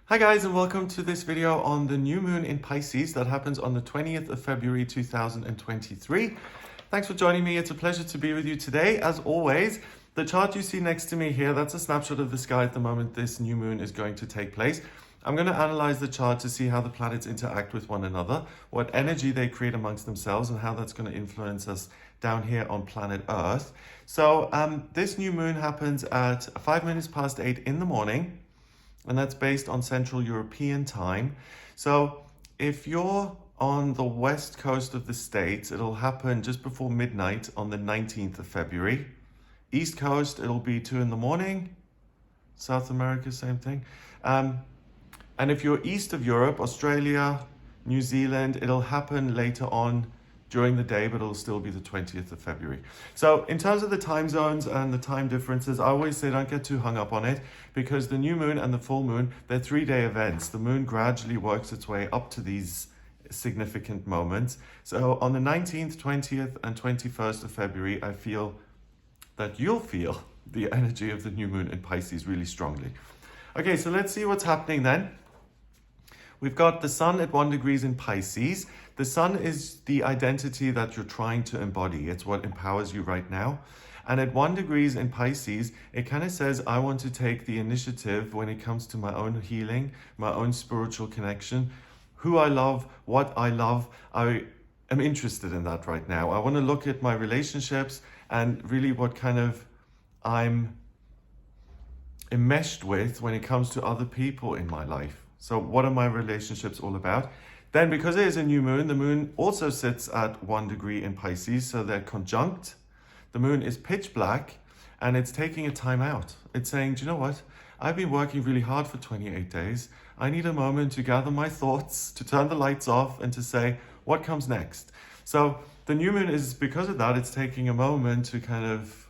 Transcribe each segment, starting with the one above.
Hi guys, and welcome to this video on the new moon in Pisces that happens on the 20th of February 2023. Thanks for joining me. It's a pleasure to be with you today. As always, the chart you see next to me here, that's a snapshot of the sky at the moment this new moon is going to take place. I'm going to analyze the chart to see how the planets interact with one another, what energy they create amongst themselves, and how that's going to influence us down here on planet Earth. So this new moon happens at 5 minutes past 8 in the morning. And that's based on Central European time. So if you're on the west coast of the States, it'll happen just before midnight on the 19th of February. East Coast, it'll be 2 in the morning. South America, same thing. And if you're east of Europe, Australia, New Zealand, it'll happen later on during the day, but it'll still be the 20th of February. So in terms of the time zones and the time differences, I always say don't get too hung up on it, because the new moon and the full moon, they're 3-day events. The moon gradually works its way up to these significant moments. So on the 19th, 20th, and 21st of February, I feel that you'll feel the energy of the new moon in Pisces really strongly. Okay, so let's see what's happening then. We've got the sun at 1 degree in Pisces. The sun is the identity that you're trying to embody. It's what empowers you right now. And at 1 degree in Pisces, it kind of says, I want to take the initiative when it comes to my own healing, my own spiritual connection, who I love, what I love. I am interested in that right now. I want to look at my relationships and really what kind of I'm enmeshed with when it comes to other people in my life. So what are my relationships all about? Then because it is a new moon, the moon also sits at 1 degree in Pisces, so they're conjunct. The moon is pitch black and it's taking a time out. It's saying, do you know what? I've been working really hard for 28 days. I need a moment to gather my thoughts, to turn the lights off and to say, what comes next? So the new moon is, because of that, it's taking a moment to kind of,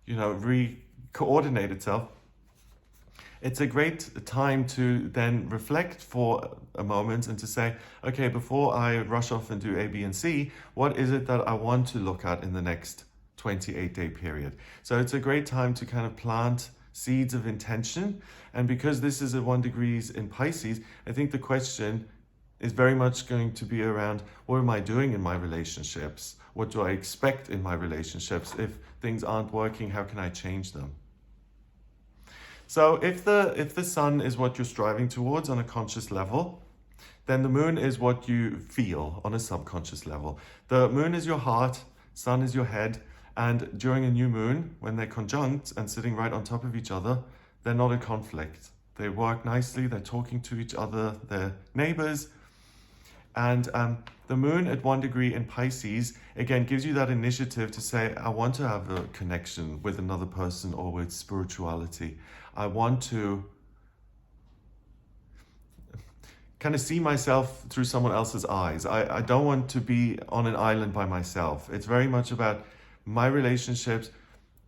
re-coordinate itself. It's a great time to then reflect for a moment and to say, okay, before I rush off and do A, B, and C, what is it that I want to look at in the next 28-day period? So it's a great time to kind of plant seeds of intention. And because this is at 1 degree in Pisces, I think the question is very much going to be around, what am I doing in my relationships? What do I expect in my relationships? If things aren't working, how can I change them? So if the sun is what you're striving towards on a conscious level, then the moon is what you feel on a subconscious level. The moon is your heart, sun is your head, and during a new moon, when they're conjunct and sitting right on top of each other, they're not in conflict. They work nicely, they're talking to each other, they're neighbors. And the moon at 1 degree in Pisces, again, gives you that initiative to say, I want to have a connection with another person or with spirituality. I want to kind of see myself through someone else's eyes. I don't want to be on an island by myself. It's very much about my relationships,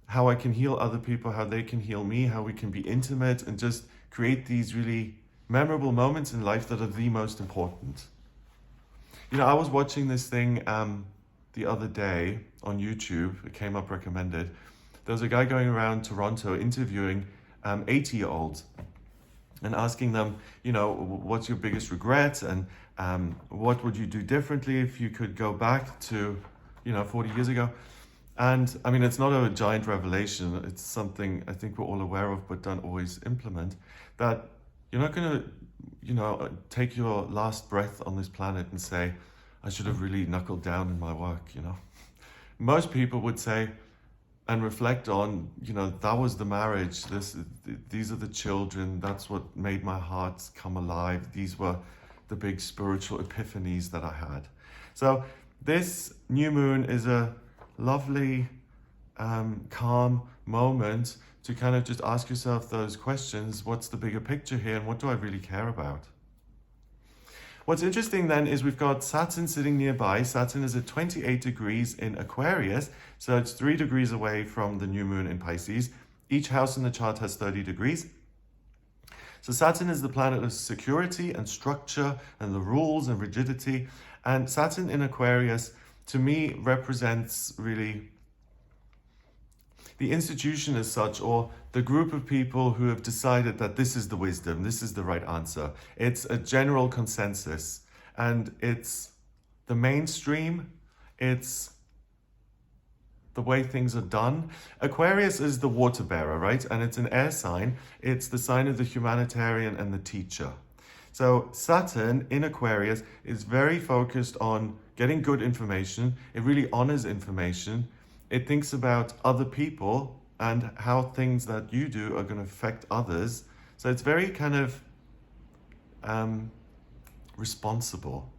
how I can heal other people, how they can heal me, how we can be intimate and just create these really memorable moments in life that are the most important. I was watching this thing the other day on YouTube. It came up recommended. There was a guy going around Toronto interviewing 80-year-olds and asking them, what's your biggest regret and what would you do differently if you could go back to, 40 years ago? And I mean, it's not a giant revelation. It's something I think we're all aware of, but don't always implement, that you're not going to take your last breath on this planet and say, I should have really knuckled down in my work, Most people would say and reflect on, that was the marriage, these are the children, that's what made my heart come alive. These were the big spiritual epiphanies that I had. So this new moon is a lovely, calm moment to kind of just ask yourself those questions. What's the bigger picture here and what do I really care about? What's interesting then is we've got Saturn sitting nearby. Saturn is at 28 degrees in Aquarius, so it's 3 degrees away from the new moon in Pisces. Each house in the chart has 30 degrees. So Saturn is the planet of security and structure and the rules and rigidity. And Saturn in Aquarius, to me, represents really the institution as such, or the group of people who have decided that this is the wisdom, this is the right answer. It's a general consensus, and it's the mainstream, it's the way things are done. Aquarius is the water bearer, right? And it's an air sign. It's the sign of the humanitarian and the teacher. So Saturn in Aquarius is very focused on getting good information. It really honors information. It thinks about other people and how things that you do are going to affect others. So it's very kind of responsible.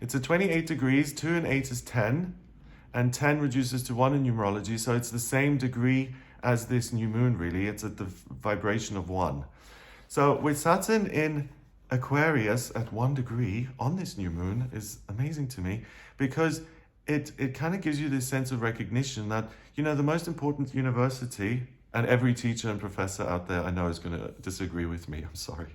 It's at 28 degrees, 2 and 8 is 10, and 10 reduces to 1 in numerology, so it's the same degree as this new moon, really. It's at the vibration of 1. So with Saturn in Aquarius at 1 degree on this new moon is amazing to me, because it kind of gives you this sense of recognition that, you know, the most important university, and every teacher and professor out there I know is going to disagree with me, I'm sorry.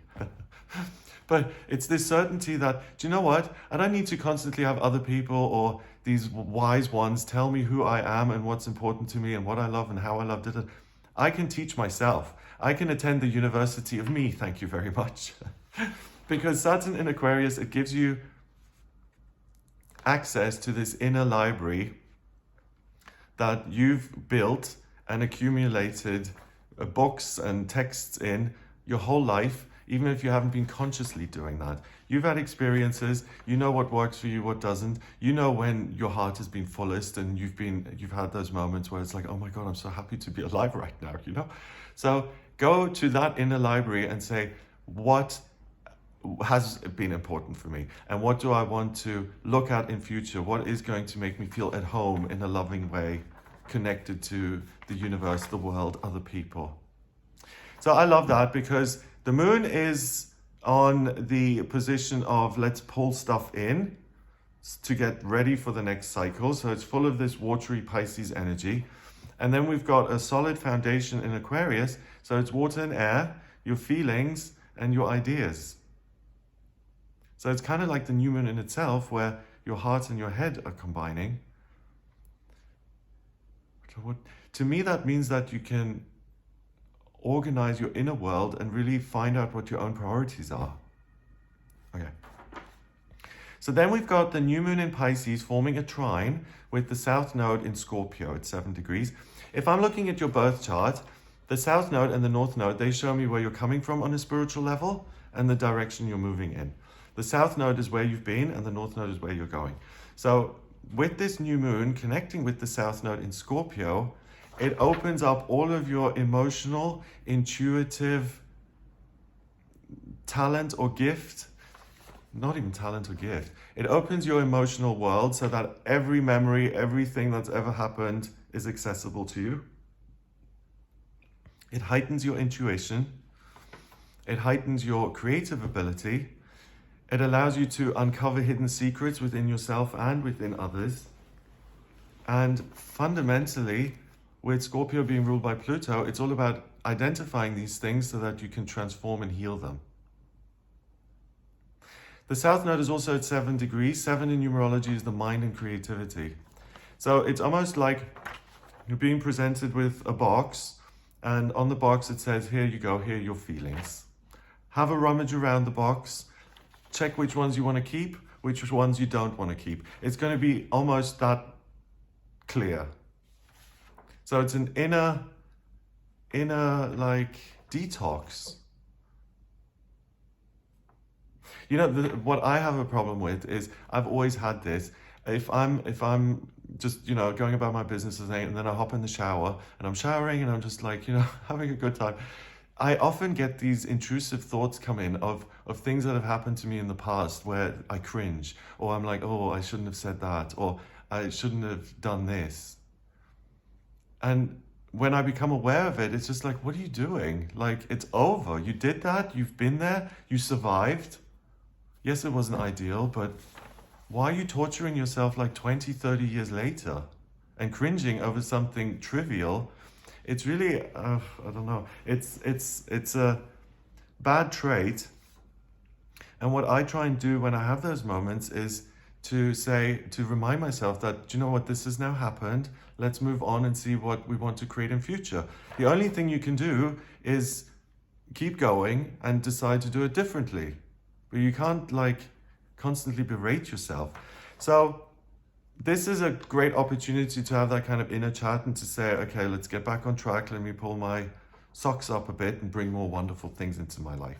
But it's this certainty that, do you know what? I don't need to constantly have other people or these wise ones tell me who I am and what's important to me and what I love and how I love it. I can teach myself. I can attend the university of me, thank you very much. Because Saturn in Aquarius, it gives you access to this inner library that you've built and accumulated books and texts in your whole life, even if you haven't been consciously doing that. You've had experiences, you know what works for you, what doesn't. You know when your heart has been fullest and you've had those moments where it's like, oh my God, I'm so happy to be alive right now, you know? So go to that inner library and say, what has been important for me? And what do I want to look at in future? What is going to make me feel at home in a loving way, connected to the universe, the world, other people? So I love that, because the moon is on the position of let's pull stuff in to get ready for the next cycle. So it's full of this watery Pisces energy. And then we've got a solid foundation in Aquarius. So it's water and air, your feelings and your ideas. So it's kind of like the new moon in itself, where your heart and your head are combining. To me, that means that you can organize your inner world and really find out what your own priorities are. Okay. So then we've got the new moon in Pisces forming a trine with the south node in Scorpio at 7 degrees. If I'm looking at your birth chart, the south node and the north node, they show me where you're coming from on a spiritual level and the direction you're moving in. The south node is where you've been and the north node is where you're going. So with this new moon connecting with the south node in Scorpio, it opens up all of your emotional, intuitive talent or gift. Not even talent or gift. It opens your emotional world so that every memory, everything that's ever happened is accessible to you. It heightens your intuition. It heightens your creative ability. It allows you to uncover hidden secrets within yourself and within others. And fundamentally, with Scorpio being ruled by Pluto, it's all about identifying these things so that you can transform and heal them. The south node is also at 7 degrees. 7 in numerology is the mind and creativity. So it's almost like you're being presented with a box, and on the box it says, here you go, here are your feelings. Have a rummage around the box, check which ones you want to keep, which ones you don't want to keep. It's going to be almost that clear. So it's an inner like detox. You know, what I have a problem with is I've always had this. If I'm just, you know, going about my business and then I hop in the shower and I'm showering and I'm just like, you know, having a good time, I often get these intrusive thoughts come in of things that have happened to me in the past where I cringe, or I'm like, oh, I shouldn't have said that, or I shouldn't have done this. And when I become aware of it, it's just like, what are you doing? Like, it's over. You did that. You've been there. You survived. Yes, it wasn't ideal, but why are you torturing yourself like 20, 30 years later and cringing over something trivial? It's really, I don't know. It's a bad trait. And what I try and do when I have those moments is to remind myself that, do you know what, this has now happened. Let's move on and see what we want to create in future. The only thing you can do is keep going and decide to do it differently. But you can't like constantly berate yourself. So this is a great opportunity to have that kind of inner chat and to say, okay, let's get back on track. Let me pull my socks up a bit and bring more wonderful things into my life.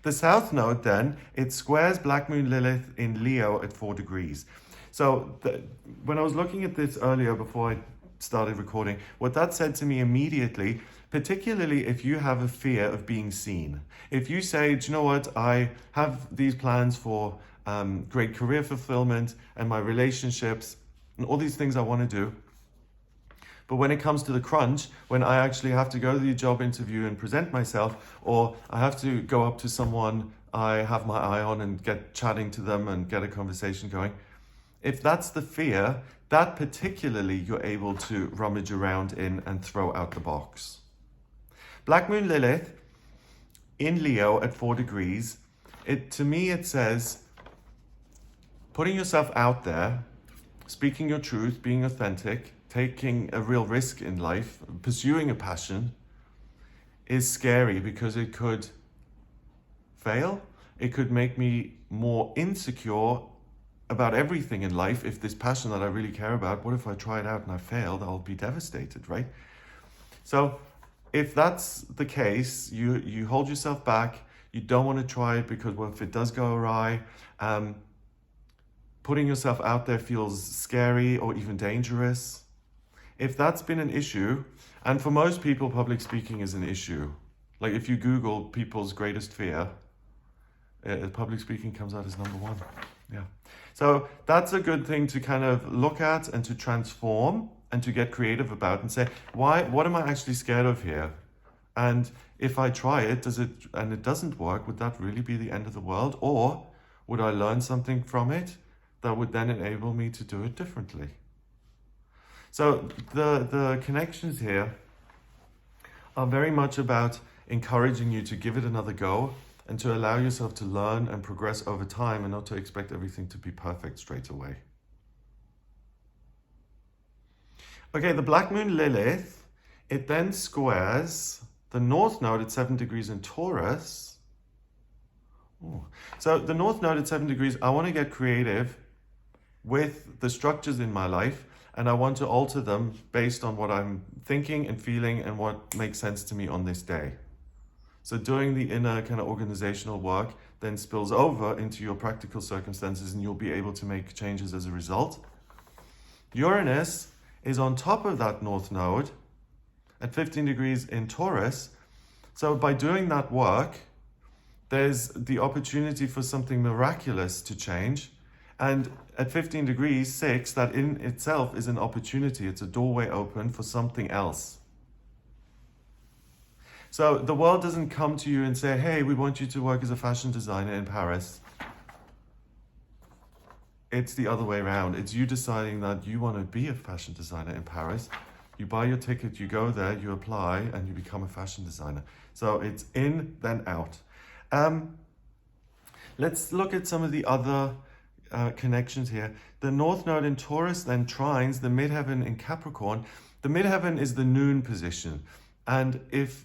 The South Node then, it squares Black Moon Lilith in Leo at 4 degrees. So when I was looking at this earlier before I started recording, what that said to me immediately, particularly if you have a fear of being seen. If you say, do you know what, I have these plans for great career fulfillment and my relationships and all these things I want to do, but when it comes to the crunch, when I actually have to go to the job interview and present myself, or I have to go up to someone I have my eye on and get chatting to them and get a conversation going, if that's the fear, that particularly you're able to rummage around in and throw out the box. Black Moon Lilith in Leo at 4 degrees, to me it says, putting yourself out there, speaking your truth, being authentic, taking a real risk in life, pursuing a passion is scary because it could fail. It could make me more insecure about everything in life. If this passion that I really care about, what if I try it out and I failed? I'll be devastated, right? So if that's the case, you hold yourself back. You don't want to try it because what if it does go awry? Putting yourself out there feels scary or even dangerous. If that's been an issue, and for most people, public speaking is an issue. Like if you Google people's greatest fear, public speaking comes out as number 1. Yeah. So that's a good thing to kind of look at and to transform and to get creative about and say, what am I actually scared of here? And if I try it, and it doesn't work, would that really be the end of the world? Or would I learn something from it that would then enable me to do it differently? So the connections here are very much about encouraging you to give it another go and to allow yourself to learn and progress over time and not to expect everything to be perfect straight away. Okay, the Black Moon Lilith, it then squares the North Node at 7 degrees in Taurus. Ooh. So the North Node at 7 degrees, I want to get creative with the structures in my life, and I want to alter them based on what I'm thinking and feeling and what makes sense to me on this day. So doing the inner kind of organizational work then spills over into your practical circumstances and you'll be able to make changes as a result. Uranus is on top of that North Node at 15 degrees in Taurus. So by doing that work, there's the opportunity for something miraculous to change. And at 15 degrees 6, that in itself is an opportunity. It's a doorway open for something else. So the world doesn't come to you and say, hey, we want you to work as a fashion designer in Paris. It's the other way around. It's you deciding that you want to be a fashion designer in Paris. You buy your ticket, you go there, you apply, and you become a fashion designer. So it's in, then out. Let's look at some of the other connections here. The North Node in Taurus then trines the midheaven in Capricorn. The midheaven is the noon position. And if,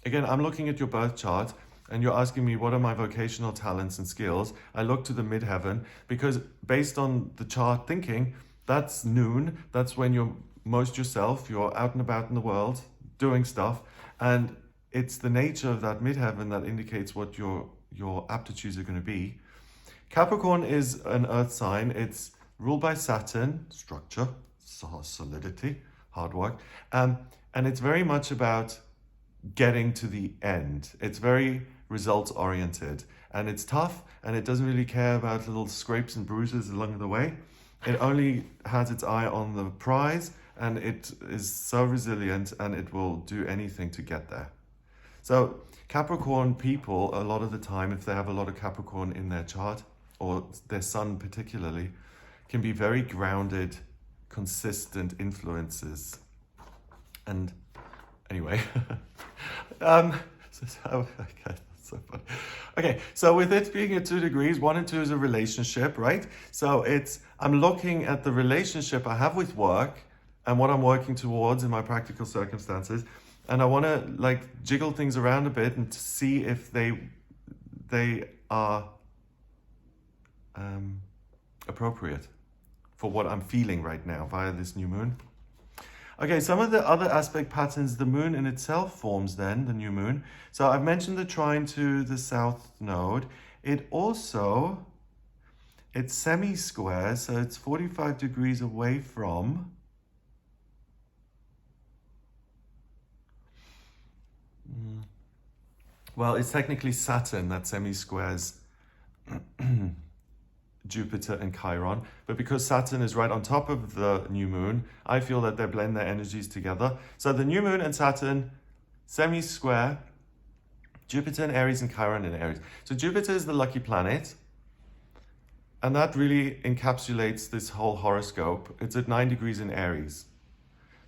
again, I'm looking at your birth chart and you're asking me what are my vocational talents and skills, I look to the midheaven because based on the chart thinking, that's noon. That's when you're most yourself. You're out and about in the world doing stuff. And it's the nature of that midheaven that indicates what your aptitudes are going to be. Capricorn is an earth sign. It's ruled by Saturn, structure, solidity, hard work. And it's very much about getting to the end. It's very results oriented and it's tough and it doesn't really care about little scrapes and bruises along the way. It only has its eye on the prize and it is so resilient and it will do anything to get there. So Capricorn people, a lot of the time, if they have a lot of Capricorn in their chart, or their sun particularly, can be very grounded, consistent influences. And anyway, So funny. Okay, so with it being at 2 degrees, 1 and 2 is a relationship, right? So I'm looking at the relationship I have with work and what I'm working towards in my practical circumstances. And I want to like jiggle things around a bit and to see if they are appropriate for what I'm feeling right now via this new moon. Okay, some of the other aspect patterns the moon in itself forms then, the new moon. So I've mentioned the trine to the south node. It's semi-square, so it's 45 degrees away from well, it's technically Saturn that semi-squares Jupiter and Chiron, but because Saturn is right on top of the new moon, I feel that they blend their energies together. So the new moon and Saturn, semi-square, Jupiter in Aries and Chiron in Aries. So Jupiter is the lucky planet, and that really encapsulates this whole horoscope. It's at 9 degrees in Aries.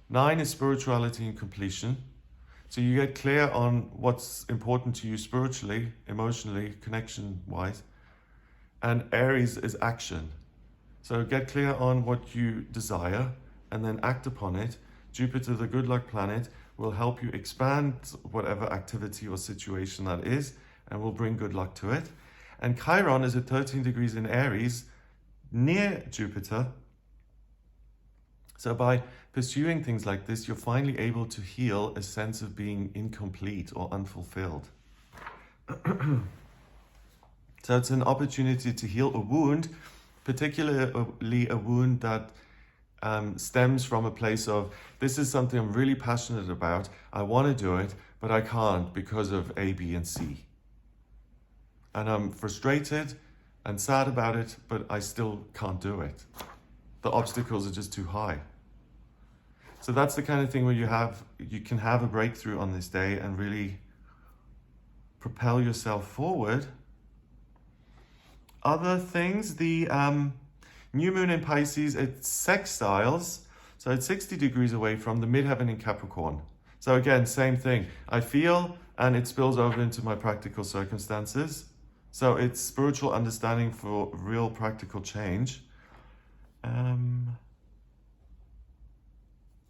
9 is spirituality and completion. So you get clear on what's important to you spiritually, emotionally, connection-wise. And Aries is action. So get clear on what you desire and then act upon it. Jupiter, the good luck planet, will help you expand whatever activity or situation that is and will bring good luck to it. And Chiron is at 13 degrees in Aries, near Jupiter. So by pursuing things like this, you're finally able to heal a sense of being incomplete or unfulfilled. So it's an opportunity to heal a wound, particularly a wound that stems from a place of, this is something I'm really passionate about, I want to do it, but I can't because of A, B, and C. And I'm frustrated and sad about it, but I still can't do it. The obstacles are just too high. So that's the kind of thing where you can have a breakthrough on this day and really propel yourself forward. Other things, the new moon in Pisces, it's sextiles, so it's 60 degrees away from the midheaven in Capricorn. So again, same thing. I feel, and it spills over into my practical circumstances. So it's spiritual understanding for real practical change.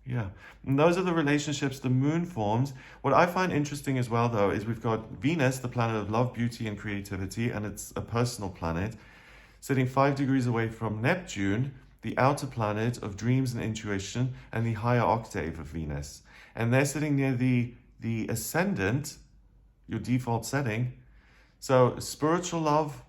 Yeah, and those are the relationships the moon forms. What I find interesting as well, though, is we've got Venus, the planet of love, beauty, and creativity, and it's a personal planet, sitting 5 degrees away from Neptune, the outer planet of dreams and intuition, and the higher octave of Venus. And they're sitting near the ascendant, your default setting. So spiritual love,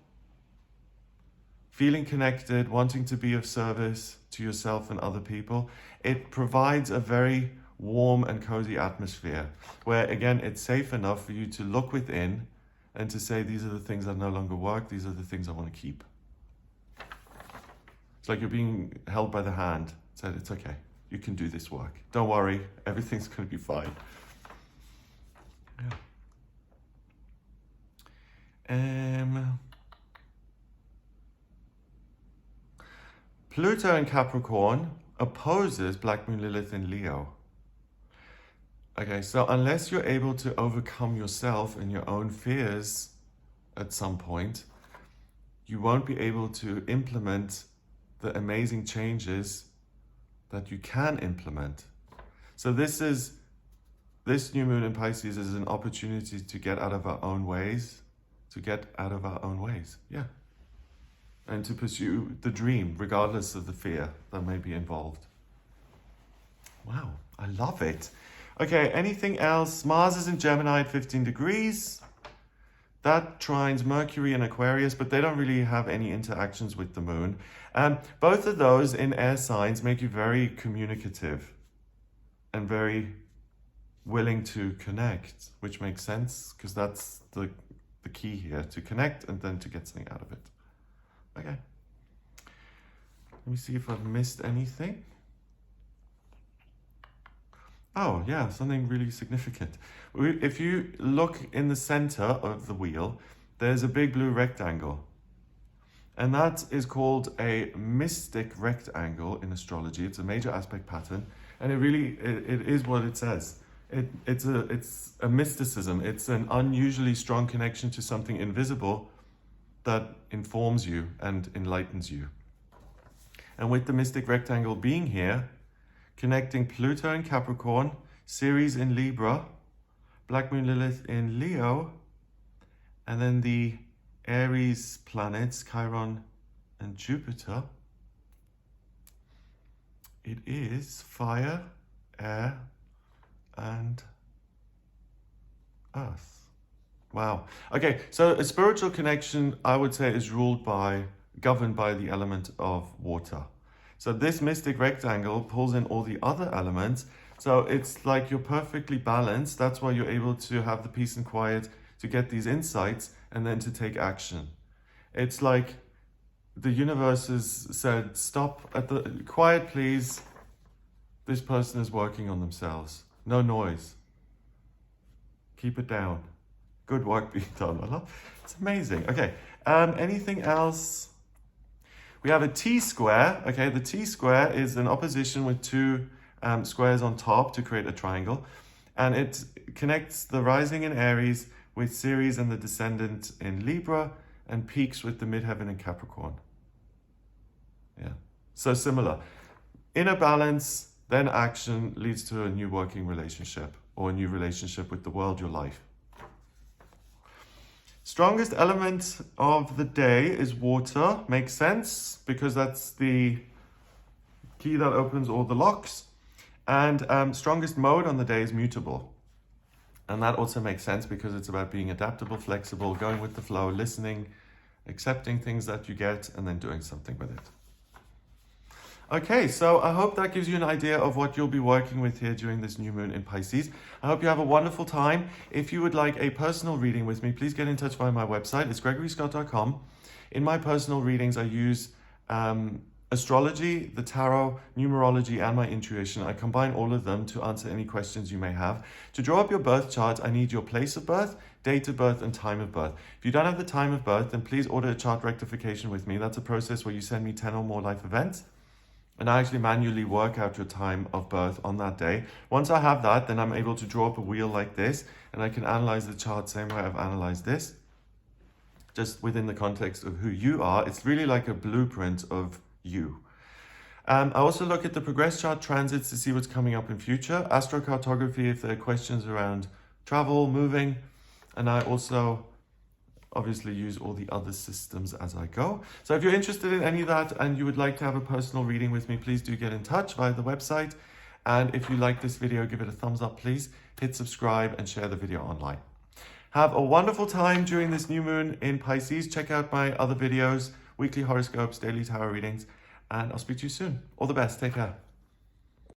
feeling connected, wanting to be of service to yourself and other people. It provides a very warm and cozy atmosphere where, again, it's safe enough for you to look within and to say, these are the things that no longer work, these are the things I want to keep. It's like you're being held by the hand, said, it's okay, you can do this work. Don't worry, everything's going to be fine. Yeah. Pluto in Capricorn opposes Black Moon Lilith in Leo. Okay, so unless you're able to overcome yourself and your own fears at some point, you won't be able to implement the amazing changes that you can implement. So this new moon in Pisces is an opportunity to get out of our own ways, yeah. And to pursue the dream, regardless of the fear that may be involved. Wow, I love it. Okay, anything else? Mars is in Gemini at 15 degrees. That trines Mercury and Aquarius, but they don't really have any interactions with the moon. Both of those in air signs make you very communicative and very willing to connect, which makes sense, because that's the key here, to connect and then to get something out of it. Okay, let me see if I've missed anything. Oh yeah, something really significant. If you look in the center of the wheel, there's a big blue rectangle. And that is called a mystic rectangle in astrology. It's a major aspect pattern. And it is what it says. It's a mysticism. It's an unusually strong connection to something invisible that informs you and enlightens you. And with the mystic rectangle being here, connecting Pluto in Capricorn, Ceres in Libra, Black Moon Lilith in Leo, and then the Aries planets, Chiron and Jupiter, it is fire, air, and earth. Wow. Okay, so a spiritual connection, I would say, is governed by the element of water. So this mystic rectangle pulls in all the other elements. So it's like you're perfectly balanced. That's why you're able to have the peace and quiet to get these insights and then to take action. It's like the universe has said, stop at the quiet, please. This person is working on themselves. No noise. Keep it down. Good work being done, my love. It's amazing. Okay, anything else? We have a T-square. Okay, the T-square is an opposition with two squares on top to create a triangle. And it connects the rising in Aries with Ceres and the descendant in Libra, and peaks with the midheaven in Capricorn. Yeah, so similar. Inner balance, then action leads to a new working relationship or a new relationship with the world, your life. Strongest element of the day is water. Makes sense because that's the key that opens all the locks. And strongest mode on the day is mutable. And that also makes sense because it's about being adaptable, flexible, going with the flow, listening, accepting things that you get, and then doing something with it. Okay, so I hope that gives you an idea of what you'll be working with here during this new moon in Pisces. I hope you have a wonderful time. If you would like a personal reading with me, please get in touch via my website. It's gregoryscott.com. In my personal readings, I use astrology, the tarot, numerology, and my intuition. I combine all of them to answer any questions you may have. To draw up your birth chart, I need your place of birth, date of birth, and time of birth. If you don't have the time of birth, then please order a chart rectification with me. That's a process where you send me 10 or more life events, and I actually manually work out your time of birth on that day. Once I have that, then I'm able to draw up a wheel like this, and I can analyze the chart same way I've analyzed this, just within the context of who you are. It's really like a blueprint of you. I also look at the progress chart transits to see what's coming up in future, astrocartography if there are questions around travel, moving, and I also obviously use all the other systems as I go. So if you're interested in any of that and you would like to have a personal reading with me, please do get in touch via the website. And if you like this video, give it a thumbs up, please. Hit subscribe and share the video online. Have a wonderful time during this new moon in Pisces. Check out my other videos, weekly horoscopes, daily tarot readings, and I'll speak to you soon. All the best. Take care.